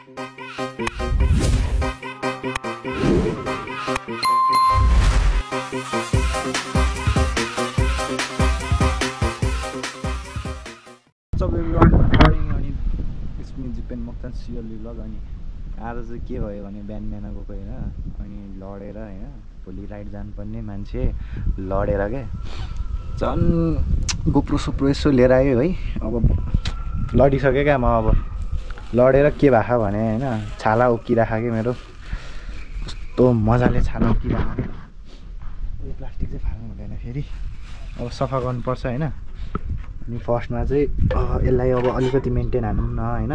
अनि आज चाहिँ के भयो भने बिहान गएको होइन अनि लडेर होइन भोलि राइड जानुपर्ने मान्छे लडेर क्या झन् गोप्रो सोप्रो यसो लिएर आयो है। अब लडिसक्यो क्या म अब लडेर के भएको भने होइन छाला उक्किराख्यो कि मेरो कस्तो मजाले छाला उक्किराख्यो। यो प्लास्टिक चाहिँ फाल्नु हुँदैन फेरि अब सफा गर्नुपर्छ होइन। अनि फर्स्टमा चाहिँ यसलाई अब अलिकति मेन्टेन हानौँ न होइन।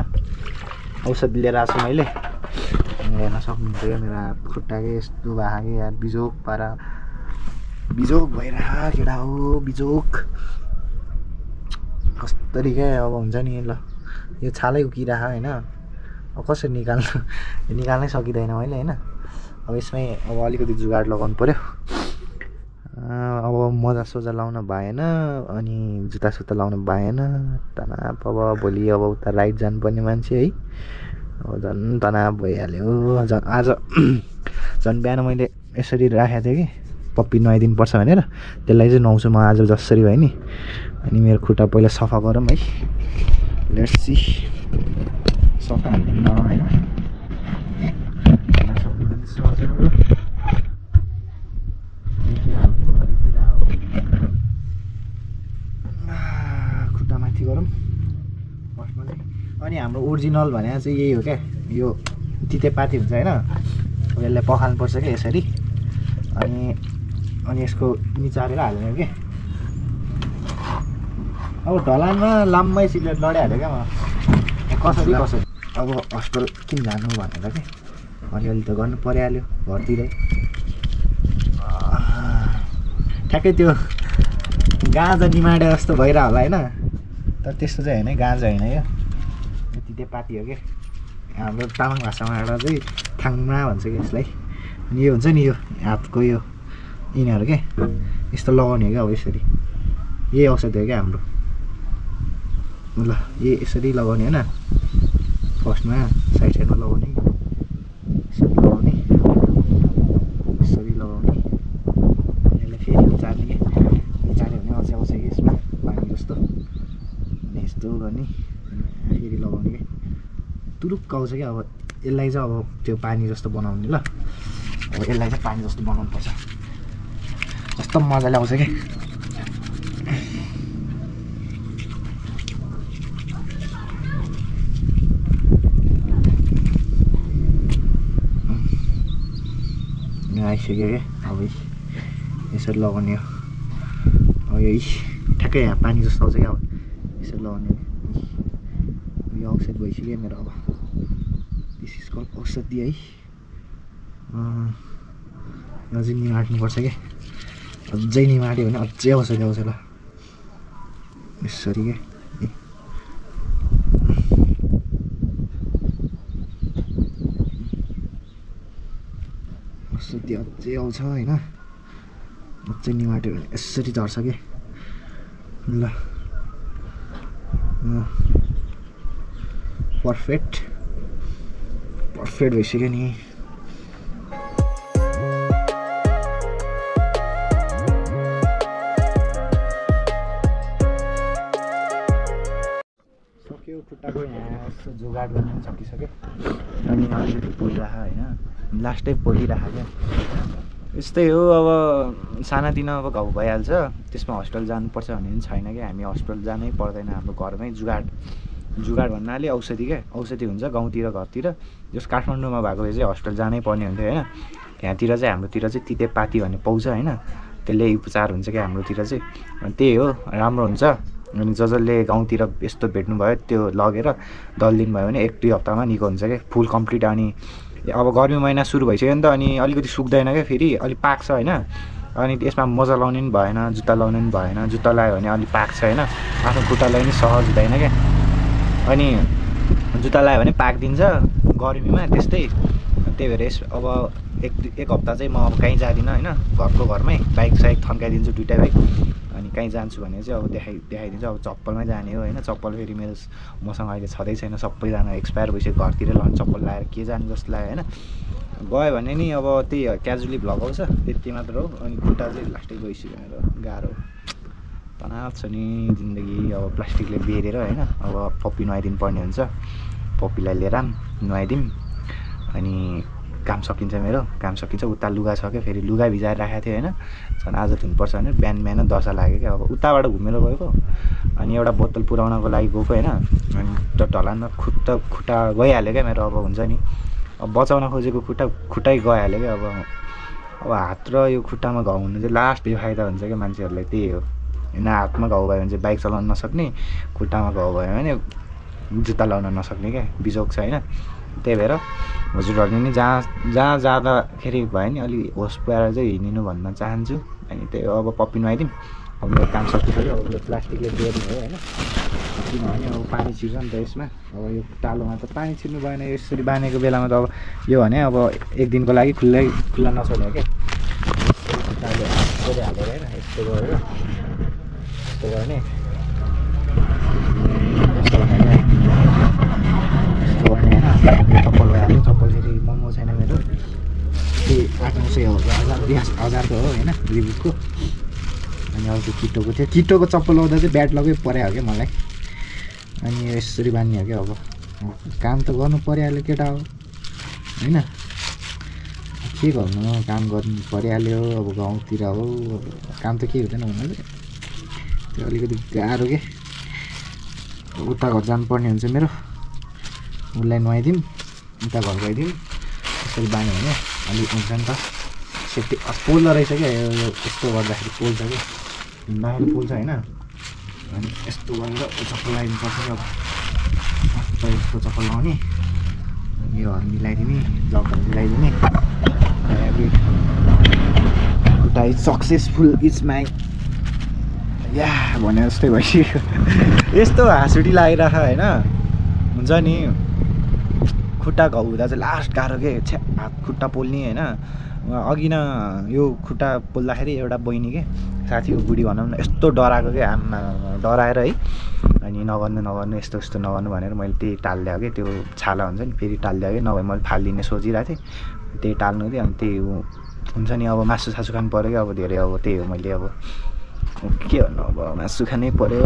औषध लिएर आएको छु मैले हेर्न सक्नुहुन्छ क्या मेरो हात खुट्टाकै यस्तो भएको कि यार बिजोक पारा बिजोक भइरहेको केटा हो बिजोक कसरी क्या अब हुन्छ नि ल यो छालै उकिरहेको होइन। अब कसरी निकाल्नै सकिँदैन मैले होइन। अब यसमै अब अलिकति जुगाड लगाउनु पऱ्यो। अब मोजा सोजा लाउन भएन अनि जुत्ता सुत्ता लाउन भएन तनाव। अब भोलि अब उता राइड जानुपर्ने मान्छे है अब झन् तनाव भइहाल्यो। झन् आज झन् बिहान मैले यसरी राखेको थिएँ कि पप्पी नुहाइदिनुपर्छ भनेर त्यसलाई चाहिँ नुहाउँछु म आज जसरी भयो नि। अनि मेरो खुट्टा पहिला सफा गरौँ है। लेट्स सी सफा हाल्दिन होइन खुट्टा माथि गरौँ फर्स्टमा चाहिँ। अनि हाम्रो ओरिजिनल भने चाहिँ यही हो क्या यो तितेपाती हुन्छ होइन। अब यसलाई पखाल्नुपर्छ क्या यसरी अनि यसको निचारेर हाल्ने क्या। अब ढलानमा लाम्मै सिगरेट लडिहाल्यो क्या म कसरी अब हस्पिटल किन जानु भनेर क्या अलिअलि त गर्नु परिहाल्यो घरतिरै। ठ्याक्कै त्यो गाँजा निमाडे जस्तो भइरह होला होइन तर त्यस्तो चाहिँ होइन गाँजा होइन यो तितेपाती हो क्या। हाम्रो तामाङ भाषामा एउटा चाहिँ थाङ्मा भन्छ कि यसलाई। अनि यो हुन्छ नि यो हातको यो यिनीहरू क्या यस्तो लगाउने हो क्या। अब यसरी यही औषधि हो क्या हाम्रो ल यही यसरी लगाउने होइन। फर्स्टमा साइड साइडमा लगाउने यसरी लगाउने यसरी लगाउने यसलाई फेरि निचार्ने कि निचार्यो भने अझै आउँछ कि यसमा पानी जस्तो अनि यस्तो गर्ने फेरि लगाउने कि तुरुक्क आउँछ क्या। अब यसलाई चाहिँ अब त्यो पानी जस्तो बनाउने ल। अब यसलाई चाहिँ पानी जस्तो बनाउनु पर्छ कस्तो मजाले आउँछ क्या। आइसक्यो क्या अब यसरी लगाउने हो। अब यही ठ्याक्कै यहाँ पानी जस्तो आउँछ क्या अब यसरी लगाउने हो। यो औषध भइसक्यो मेरो अब दिस इज कल औषधि है। अझै निमाट्नुपर्छ क्या अझै निमाट्यो भने अझै औषधि आउँछ ल यसरी क्या। औषधि अझै आउँछ होइन अझै निमाट्यो भने यसरी झर्छ कि ल पर्फेक्ट भइसक्यो नि। सक्यो खुट्टाको यहाँ यसो जोगाड गर्नु पनि सकिसक्यो। अनि अलिकति पोलिरहेको होइन लास्टै पोलिरहेको क्या यस्तै हो। अब सानातिनो अब घाउ भइहाल्छ त्यसमा हस्पिटल जानुपर्छ भन्ने पनि छैन क्या। हामी हस्पिटल जानै पर्दैन हाम्रो घरमै जुगाड भन्नाले औषधि क्या औषधि हुन्छ गाउँतिर घरतिर। जस काठमाडौँमा भएको भए चाहिँ हस्पिटल जानै पर्ने हुन्थ्यो होइन। यहाँतिर चाहिँ हाम्रोतिर चाहिँ तितेपाती भन्ने पाउँछ होइन त्यसले उपचार हुन्छ क्या हाम्रोतिर चाहिँ। अनि त्यही हो राम्रो हुन्छ। अनि जसले गाउँतिर यस्तो भेट्नुभयो त्यो लगेर 10 दिन भयो भने 1-2 हप्तामा निको हुन्छ क्या फुल कम्प्लिट। अनि अब गर्मी महिना सुरु भइसक्यो नि त अनि अलिकति सुक्दैन क्या फेरि अलिक पाक्छ होइन। अनि यसमा मोजा लाउने पनि भएन जुत्ता लाउने पनि भएन। जुत्ता लगायो भने अलिक पाक्छ होइन आफ्नो खुट्टालाई पनि सहज हुँदैन क्या। अनि जुत्ता लगायो भने पाकिदिन्छ गर्मीमा त्यस्तै। त्यही भएर अब एक हप्ता चाहिँ म अब कहीँ जाँदिनँ होइन घरमै बाइक साइक थन्काइदिन्छु 2टा बाइक। अनि अनि कहीँ जान्छु भने चाहिँ अब देखाइदिन्छु। अब चप्पलमै जाने हो होइन। चप्पल फेरि मेरो मसँग अहिले छँदै छैन, सबैजना एक्सपायर भइसक्यो। घरतिर लन्च चप्पल लगाएर के जानु जस्तो लाग्यो होइन। गयो भने नि अब त्यही क्याजुअली भ्लग आउँछ, त्यति मात्र हो। अनि खुट्टा चाहिँ लास्टै गइसक्यो मेरो, गाह्रो तनाव छ नि जिन्दगी। अब प्लास्टिकले बेरेर होइन। अब पप्पी नुहाइदिनु पर्ने हुन्छ, पप्पीलाई लिएर नुहाइदिउँ अनि काम सकिन्छ। मेरो काम सकिन्छ। उता लुगा छ क्या, फेरि लुगा भिजाएर राखेको थियो होइन। झन् आज धुनुपर्छ भने बिहान बिहान दशा लाग्यो क्या। अब उताबाट घुमेर गएको अनि एउटा बोतल पुऱ्याउनको लागि गएको होइन। अनि त्यो ढलानमा खुट्टा गइहाल्यो क्या मेरो। अब हुन्छ नि अब बचाउन खोजेको खुट्टै गइहाल्यो क्या। अब हात र यो खुट्टामा घाउ हुनु चाहिँ लास्ट बेफाइदा हुन्छ क्या मान्छेहरूलाई। त्यही हो होइन। हातमा घाउ भयो भने चाहिँ बाइक चलाउन नसक्ने, खुट्टामा घाउ भयो भने जुत्ता लाउन नसक्ने क्या, बिजोग छ होइन। त्यही भएर हजुरहरूले नि जहाँ जाँदाखेरि भयो नि अलि होस पुऱ्याएर चाहिँ हिँडिनु भन्न चाहन्छु। अनि त्यही हो। अब पप्पी नुहाइदिउँ। अब मेरो काम सकिसक्यो। अब यो प्लास्टिकले बेर्ने हो होइन। किनभने अब पानी छिर्छ नि त यसमा। अब यो टालोमा त पानी छिर्नु भएन। यसरी बाँधेको बेलामा त अब यो भने अब एक दिनको लागि खुल्ला नछोड्ने क्या। खुट्टाले हालेर होइन, यस्तो गरेर यस्तो गर्ने, चप्पल भइहाल्यो। चप्पल फेरि महँगो छैन मेरो, त्यही 800 हो, 1000 त हो होइन रिबुकको। अनि अब त्यो किटोको थियो, किटोको चप्पल लाउँदा चाहिँ ब्याड लगै पऱ्यो हो क्या मलाई। अनि यसरी बान्ने हो क्या। अब काम त गर्नु परिहाल्यो केटा हो होइन। के गर्नु, काम गर्नु परिहाल्यो। अब गाउँतिर हो, काम त के हुँदैन भन्नु चाहिँ त्यो अलिकति गाह्रो के। उता घर जानुपर्ने हुन्छ मेरो, उसलाई नुहाइदिउँ, उता घर गइदिउँ। यसरी बान्यो भने अलिक हुन्छ नि त सेफ्टी। पोल्दो रहेछ क्या यो, यस्तो गर्दाखेरि पोल्छ क्या, हिँड्दाखेरि पोल्छ होइन। अनि यस्तो गरेर चप्पल लगाइदिनुपर्छ क्या। अब यस्तो चप्पल लगाउने, यो मिलाइदिने, जगहरू मिलाइदिने। खुट्टा इज सक्सेसफुल इज माई या भने जस्तै भइसक्यो। यस्तो हाँसुटी लागिरहेको होइन। हुन्छ नि खुट्टा घाउ हुँदा चाहिँ लास्ट गाह्रो के, हात खुट्टा पोल्ने होइन। अघि न यो खुट्टा पोल्दाखेरि एउटा बहिनी के साथीको बुढी भनौँ न, यस्तो डराएको क्या, आमा डराएर है। अनि नगर्नु यस्तो नगर्नु भनेर मैले त्यही टालिदिएँ कि त्यो छाला हुन्छ नि, फेरि टालिदिएँ कि, नभए मैले फालिदिने सोचिरहेको थिएँ। त्यही टाल्नु थियो। अनि त्यही हुन्छ नि अब मासु सासु खानु पऱ्यो क्या। अब धेरै अब त्यही हो, मैले अब के भन्नु, अब मासु खानै पऱ्यो,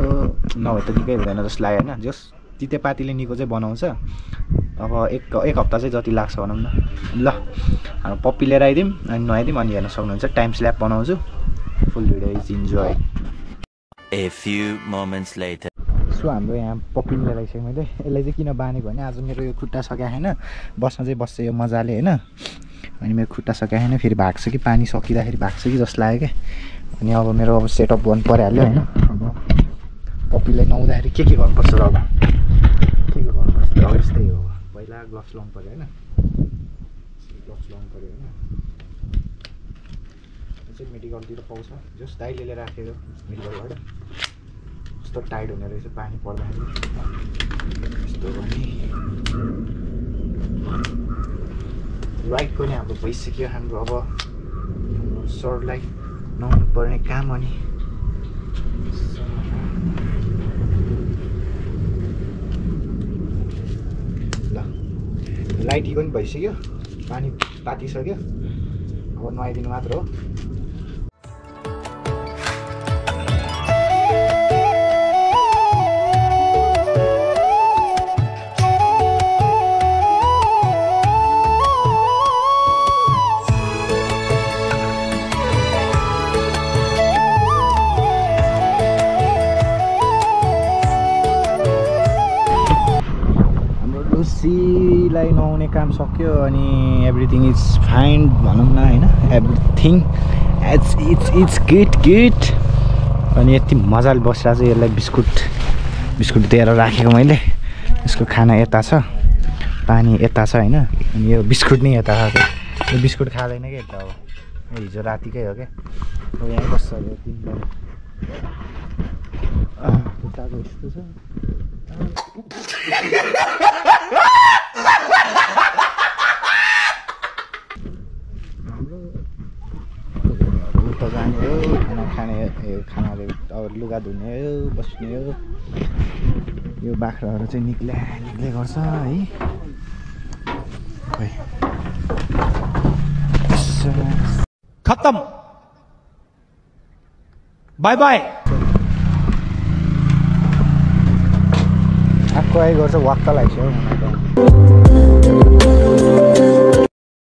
नभए त निकै हुँदैन जस्तो लाग्यो होइन। जस तितेपातीले निको चाहिँ बनाउँछ। अब एक हप्ता चाहिँ जति लाग्छ भनौँ न। ल पप्पी लिएर आइदिउँ अनि नुहाइदिउँ। अनि हेर्न सक्नुहुन्छ टाइम स्ल्याप बनाउँछु। Full video is enjoy. A few moments later. So हाम्रो यहाँ पप्पी लिएर आइसकेँ मैले। यसलाई चाहिँ किन बाँधेको भने आज मेरो यो खुट्टा सकिया छैन, बस्न चाहिँ बस्छ यो मजाले होइन। अनि मेरो खुट्टा सकिया छैन, फेरि भाग्छ कि पानी सकिँदाखेरि भाग्छ कि जस्तो लाग्यो क्या। अनि अब मेरो अब सेटअप गर्नु परिहाल्यो होइन। अब पप्पीलाई नुहाउँदाखेरि के गर्नुपर्छ र, अब के गर्नुपर्छ अब यस्तै हो। पहिला ग्लोभ्स लाउनु पऱ्यो होइन, ग्लोभ्स लाउनु पऱ्यो होइन। चाहिँ मेडिकलतिर पाउँछ, जस दाइले लिएर राखेको मेडिकलबाट। यस्तो टाइट हुने रहेछ पानी पर्दाखेरि, यस्तो गर्ने। राइटको नि हाम्रो भइसक्यो। हाम्रो अब सरलाई नुहाउनु पर्ने काम। अनि ल लाइटी पनि भइसक्यो, पानी तातिसक्यो, अब नुहाइदिनु मात्र हो। लुसीलाई नुहाउने काम सक्यो अनि एभ्रिथिङ इज फाइन भनौँ न होइन। Everything it's good. अनि यति मजाले बसिरहेको छ। यसलाई बिस्कुट दिएर राखेको मैले। यसको खाना यता छ, पानी यता छ होइन। अनि यो बिस्कुट नै यता छ। यो बिस्कुट खाँदैन क्या यता। अब हिजो रातिकै हो क्या। अब यहीँ बस्छ यो 3 दिन। खुट्टाको यस्तो छ। उता जाने हो खाना खानाले। अब यताउति लुगा धुने हो बस्ने हो। यो बाख्राहरू चाहिँ निक्ले गर्छ है। खोइ खत्म बाय बाय। आएको गर्छ वाक्क लाग्छ हौ मलाई त।